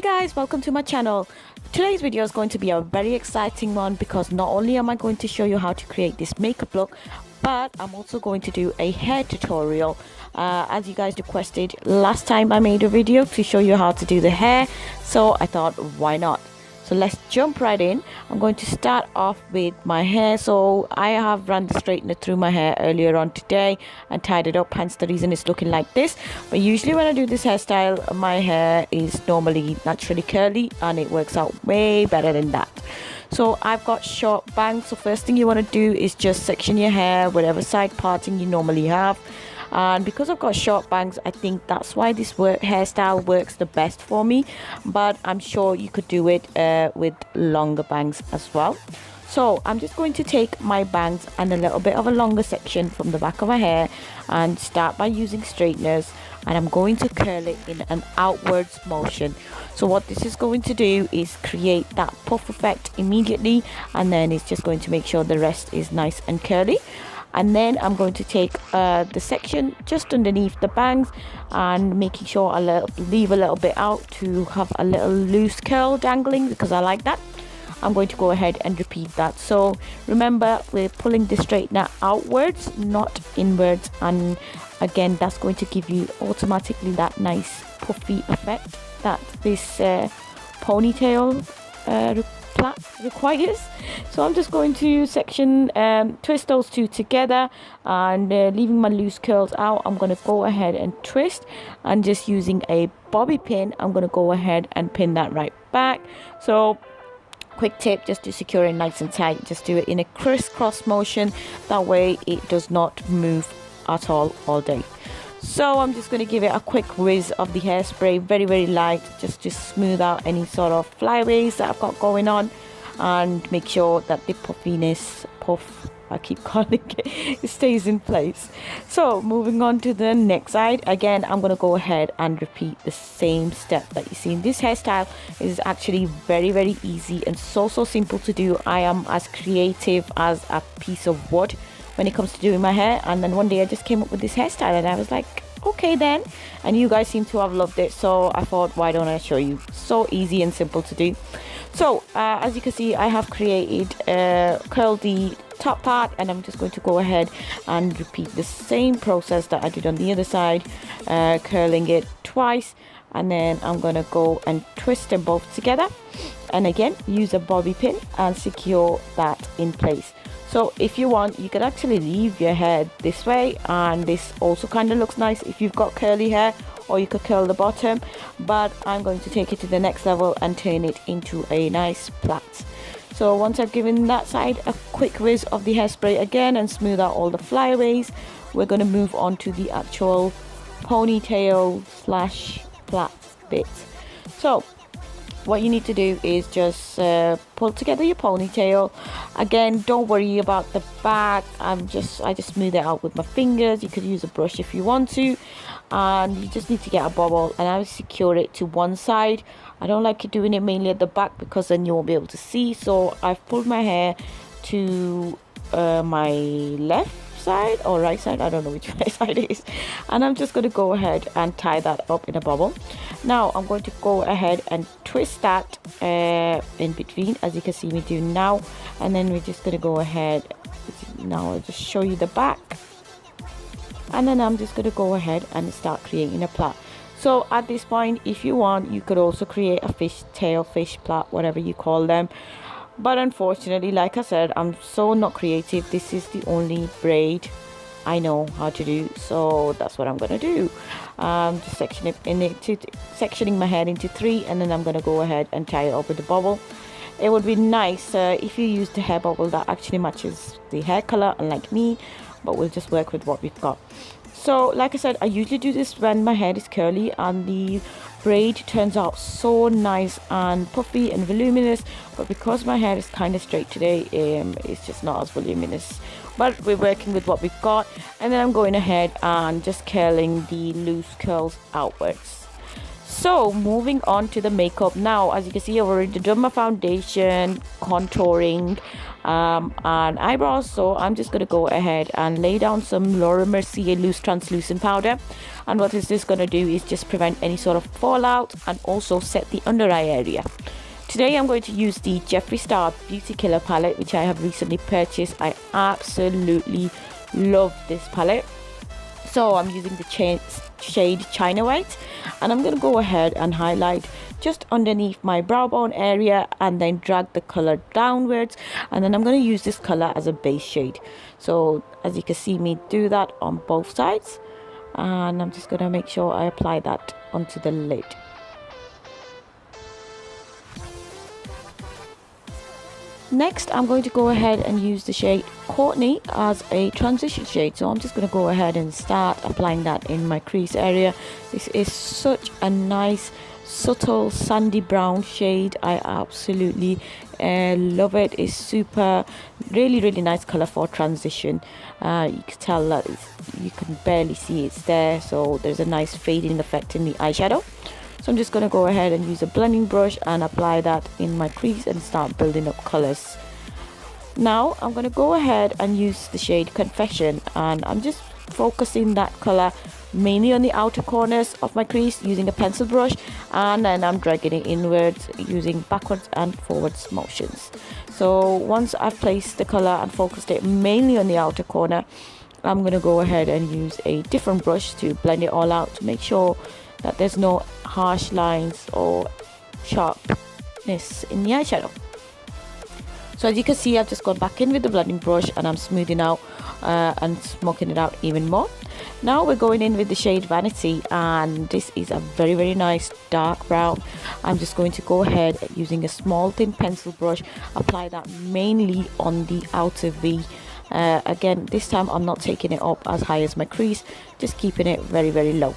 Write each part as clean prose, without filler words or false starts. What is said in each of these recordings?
guys, welcome to my channel. Today's video is going to be a very exciting one because not only am I going to show you how to create this makeup look, but I'm also going to do a hair tutorial as you guys requested last time I made a video to show you how to do the hair, so I thought why not. So let's jump right in. I'm going to start off with my hair. So I have run the straightener through my hair earlier on today and tied it up, hence the reason it's looking like this. But usually when I do this hairstyle, my hair is normally naturally curly and it works out way better than that. So I've got short bangs. So first thing you want to do is just section your hair, whatever side parting you normally have. And because I've got short bangs, I think that's why this hairstyle works the best for me, but I'm sure you could do it with longer bangs as well. So I'm just going to take my bangs and a little bit of a longer section from the back of my hair and start by using straighteners, and I'm going to curl it in an outwards motion. So what this is going to do is create that puff effect immediately, and then it's just going to make sure the rest is nice and curly. And then I'm going to take the section just underneath the bangs and making sure I leave a little bit out to have a little loose curl dangling because I like that. I'm going to go ahead and repeat that. So remember, we're pulling the straightener outwards, not inwards, and again that's going to give you automatically that nice puffy effect that this ponytail plait requires. So I'm just going to twist those two together and leaving my loose curls out. I'm going to go ahead and twist, and just using a bobby pin I'm going to go ahead and pin that right back. So quick tip, just to secure it nice and tight, just do it in a crisscross motion, that way it does not move at all day. So I'm just going to give it a quick whiz of the hairspray, very light, just to smooth out any sort of flyaways that I've got going on and make sure that the puffiness, I keep calling it stays in place. So moving on to the next side, again I'm going to go ahead and repeat the same step that you see in this hairstyle. Is actually very easy and so simple to do. I am as creative as a piece of wood when it comes to doing my hair, and then one day I just came up with this hairstyle and I was like, okay then, and you guys seem to have loved it, so I thought why don't I show you. So easy and simple to do. So as you can see, I have curled the top part, and I'm just going to go ahead and repeat the same process that I did on the other side, curling it twice, and then I'm going to go and twist them both together, and again use a bobby pin and secure that in place. So if you want, you could actually leave your hair this way, and this also kind of looks nice if you've got curly hair, or you could curl the bottom, but I'm going to take it to the next level and turn it into a nice plait. So once I've given that side a quick whiz of the hairspray again and smooth out all the flyaways, we're going to move on to the actual ponytail / plait bit. So what you need to do is just pull together your ponytail. Again, don't worry about the back. I just smooth it out with my fingers. You could use a brush if you want to, and you just need to get a bobble, and I will secure it to one side. I don't like doing it mainly at the back because then you won't be able to see. So I've pulled my hair to my left side or right side, I don't know which side it is, and I'm just going to go ahead and tie that up in a bubble. Now I'm going to go ahead and twist that in between, as you can see me do now, and then we're just going to go ahead. Now I'll just show you the back, and then I'm just going to go ahead and start creating a plait. So at this point, if you want, you could also create a fishtail, fish plait, whatever you call them. But unfortunately, like I said, I'm so not creative. This is the only braid I know how to do, so that's what I'm going to do. Just sectioning my hair into 3, and then I'm going to go ahead and tie it up with the bubble. It would be nice if you used a hair bubble that actually matches the hair color, unlike me, but we'll just work with what we've got. So like I said, I usually do this when my hair is curly and the braid turns out so nice and puffy and voluminous, but because my hair is kind of straight today, it's just not as voluminous, but we're working with what we've got. And then I'm going ahead and just curling the loose curls outwards. So moving on to the makeup now, as you can see, I've already done my foundation, contouring, and eyebrows. So I'm just going to go ahead and lay down some Laura Mercier loose translucent powder, and what is this going to do is just prevent any sort of fallout and also set the under eye area. Today I'm going to use the Jeffree Star Beauty Killer palette, which I have recently purchased. I absolutely love this palette. So I'm using the shade China White, and I'm going to go ahead and highlight just underneath my brow bone area and then drag the color downwards, and then I'm going to use this color as a base shade. So as you can see me do that on both sides, and I'm just going to make sure I apply that onto the lid. Next, I'm going to go ahead and use the shade Courtney as a transition shade. So I'm just going to go ahead and start applying that in my crease area. This is such a nice, subtle, sandy brown shade. I absolutely love it. It's super, really nice color for transition. You can tell that you can barely see it's there. So there's a nice fading effect in the eyeshadow. So I'm just going to go ahead and use a blending brush and apply that in my crease and start building up colors. Now I'm going to go ahead and use the shade Confession, and I'm just focusing that color mainly on the outer corners of my crease using a pencil brush, and then I'm dragging it inwards using backwards and forwards motions. So once I've placed the color and focused it mainly on the outer corner, I'm going to go ahead and use a different brush to blend it all out to make sure that there's no harsh lines or sharpness in the eyeshadow. So as you can see, I've just gone back in with the blending brush and I'm smoothing out and smoking it out even more. Now we're going in with the shade Vanity, and this is a very nice dark brown. I'm just going to go ahead using a small thin pencil brush, apply that mainly on the outer V. Again, this time I'm not taking it up as high as my crease, just keeping it very low.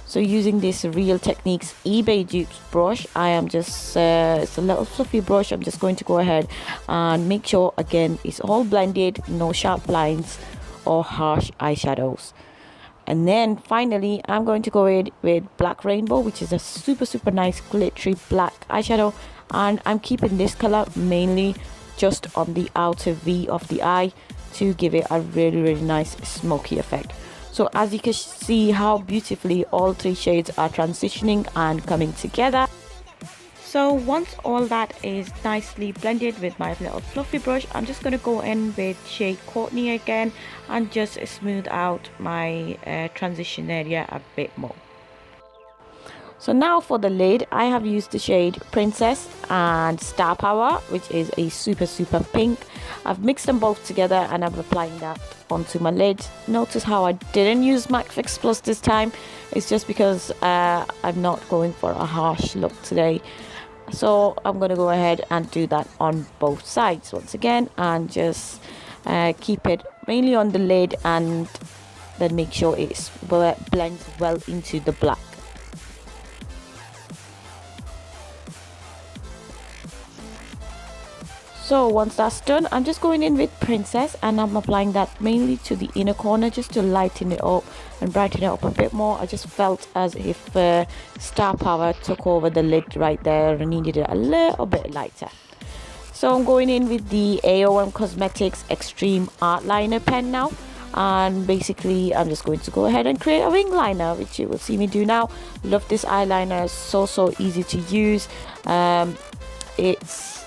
So using this Real Techniques eBay dupes brush, I am just, it's a little fluffy brush. I'm just going to go ahead and make sure, again, it's all blended, no sharp lines or harsh eyeshadows. And then finally, I'm going to go in with Black Rainbow, which is a super nice glittery black eyeshadow. And I'm keeping this color mainly just on the outer V of the eye to give it a really nice smoky effect. So as you can see how beautifully all three shades are transitioning and coming together. So once all that is nicely blended with my little fluffy brush, I'm just going to go in with shade Courtney again and just smooth out my transition area a bit more. So now for the lid, I have used the shade Princess and Star Power, which is a super pink. I've mixed them both together and I'm applying that onto my lid. Notice how I didn't use MAC Fix Plus this time. It's just because I'm not going for a harsh look today. So I'm going to go ahead and do that on both sides once again, and just keep it mainly on the lid and then make sure it blends well into the black. So once that's done, I'm just going in with Princess and I'm applying that mainly to the inner corner just to lighten it up and brighten it up a bit more. I just felt as if Star Power took over the lid right there and needed it a little bit lighter. So I'm going in with the AOM Cosmetics Extreme Art Liner pen now, and basically I'm just going to go ahead and create a wing liner, which you will see me do now. Love this eyeliner, so easy to use. It's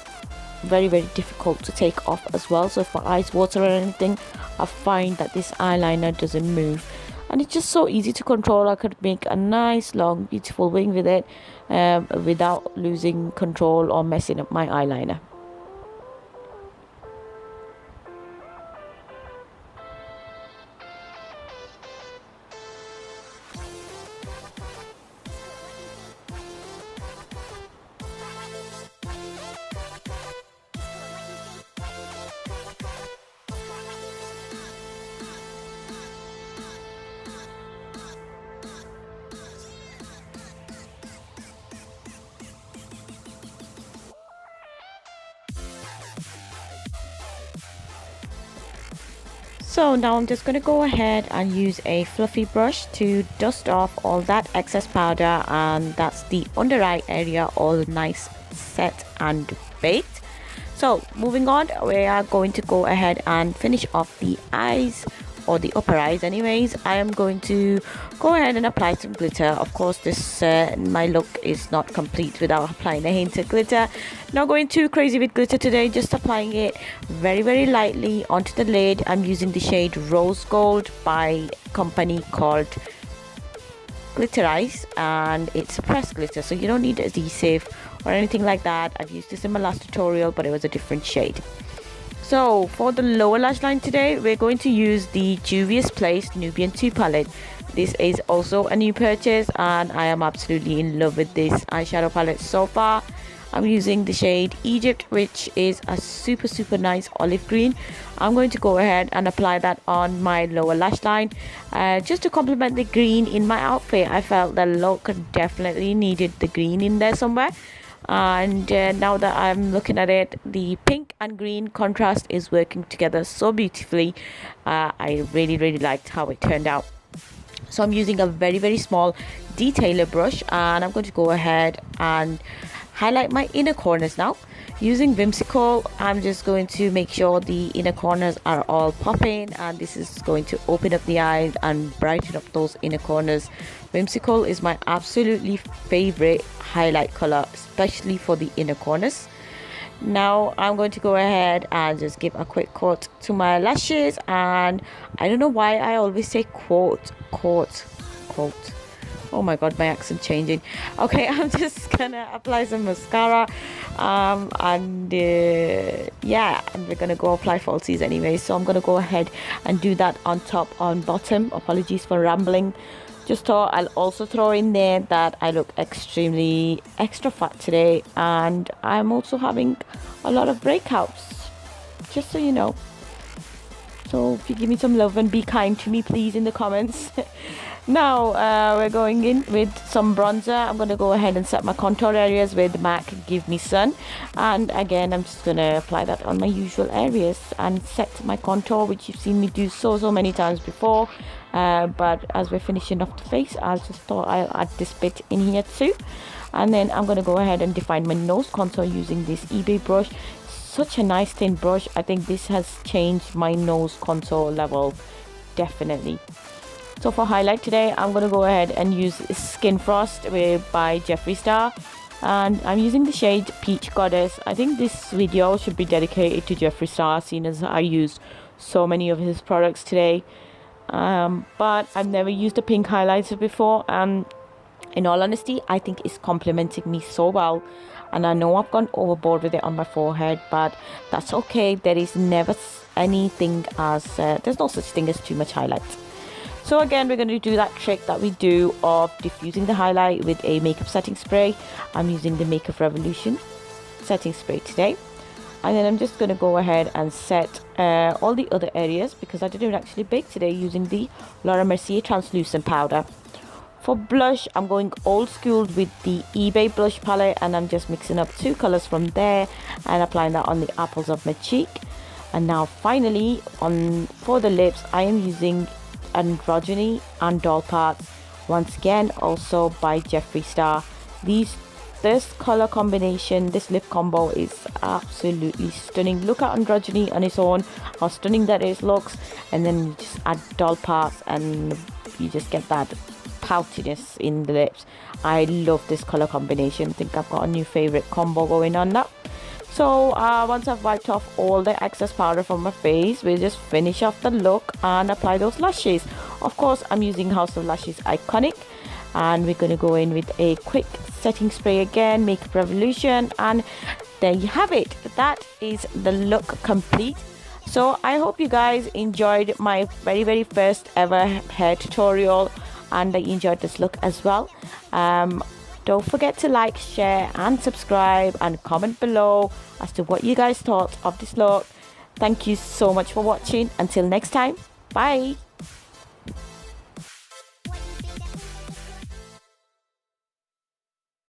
very difficult to take off as well, so if my eyes water or anything, I find that this eyeliner doesn't move, and it's just so easy to control. I could make a nice long beautiful wing with it without losing control or messing up my eyeliner. So now I'm just going to go ahead and use a fluffy brush to dust off all that excess powder, and that's the under eye area all nice set and baked. So moving on, we are going to go ahead and finish off the eyes, or the upper eyes anyways. I am going to go ahead and apply some glitter. Of course, this my look is not complete without applying a hint of glitter. Not going too crazy with glitter today, just applying it very lightly onto the lid. I'm using the shade Rose Gold by a company called Glitter Eyes, and it's pressed glitter, so you don't need adhesive or anything like that. I've used this in my last tutorial, but it was a different shade. So for the lower lash line today, we're going to use the Juvia's Place Nubian 2 palette. This is also a new purchase, and I am absolutely in love with this eyeshadow palette so far. I'm using the shade Egypt, which is a super nice olive green. I'm going to go ahead and apply that on my lower lash line just to complement the green in my outfit. I felt the look definitely needed the green in there somewhere. And now that I'm looking at it, the pink and green contrast is working together so beautifully. I really liked how it turned out. So I'm using a very small detailer brush, and I'm going to go ahead and highlight my inner corners now. Using Whimsical, I'm just going to make sure the inner corners are all popping, and this is going to open up the eyes and brighten up those inner corners. Whimsical is my absolutely favorite highlight color, especially for the inner corners. Now I'm going to go ahead and just give a quick coat to my lashes, and I don't know why I always say coat. Oh my god, my accent changing. Okay, I'm just gonna apply some mascara, and we're gonna go apply falsies anyway, so I'm gonna go ahead and do that on top, on bottom. Apologies for rambling. Just thought I'll also throw in there that I look extremely extra fat today, and I'm also having a lot of breakouts, just so you know. So if you give me some love and be kind to me please in the comments. Now we're going in with some bronzer. I'm going to go ahead and set my contour areas with MAC Give Me Sun, and again I'm just going to apply that on my usual areas and set my contour, which you've seen me do so many times before, but as we're finishing off the face, I just thought I'll add this bit in here too. And then I'm going to go ahead and define my nose contour using this eBay brush. Such a nice thin brush. I think this has changed my nose contour level definitely. So for highlight today, I'm going to go ahead and use Skin Frost by Jeffree Star, and I'm using the shade Peach Goddess. I think this video should be dedicated to Jeffree Star, seeing as I used so many of his products today, but I've never used a pink highlighter before, and in all honesty I think it's complementing me so well. And I know I've gone overboard with it on my forehead, but that's okay. There is never anything as there's no such thing as too much highlight. So again, we're going to do that trick that we do of diffusing the highlight with a makeup setting spray. I'm using the Makeup Revolution setting spray today, and then I'm just going to go ahead and set all the other areas, because I didn't actually bake today, using the Laura Mercier Translucent Powder. For blush, I'm going old school with the eBay blush palette, and I'm just mixing up 2 colors from there and applying that on the apples of my cheek. And now finally, for the lips, I am using Androgyny and Doll Parts, once again also by Jeffree Star. This color combination, this lip combo is absolutely stunning. Look at Androgyny on its own, how stunning that is looks, and then you just add Doll Parts and you just get that poutiness in the lips. I love this color combination. I think I've got a new favorite combo going on now. So once I've wiped off all the excess powder from my face, we'll just finish off the look and apply those lashes. Of course, I'm using House of Lashes Iconic, and we're going to go in with a quick setting spray again, Makeup Revolution, and there you have it. That is the look complete. So I hope you guys enjoyed my very first ever hair tutorial, and that you enjoyed this look as well. Don't forget to like, share and subscribe, and comment below as to what you guys thought of this look. Thank you so much for watching. Until next time, bye.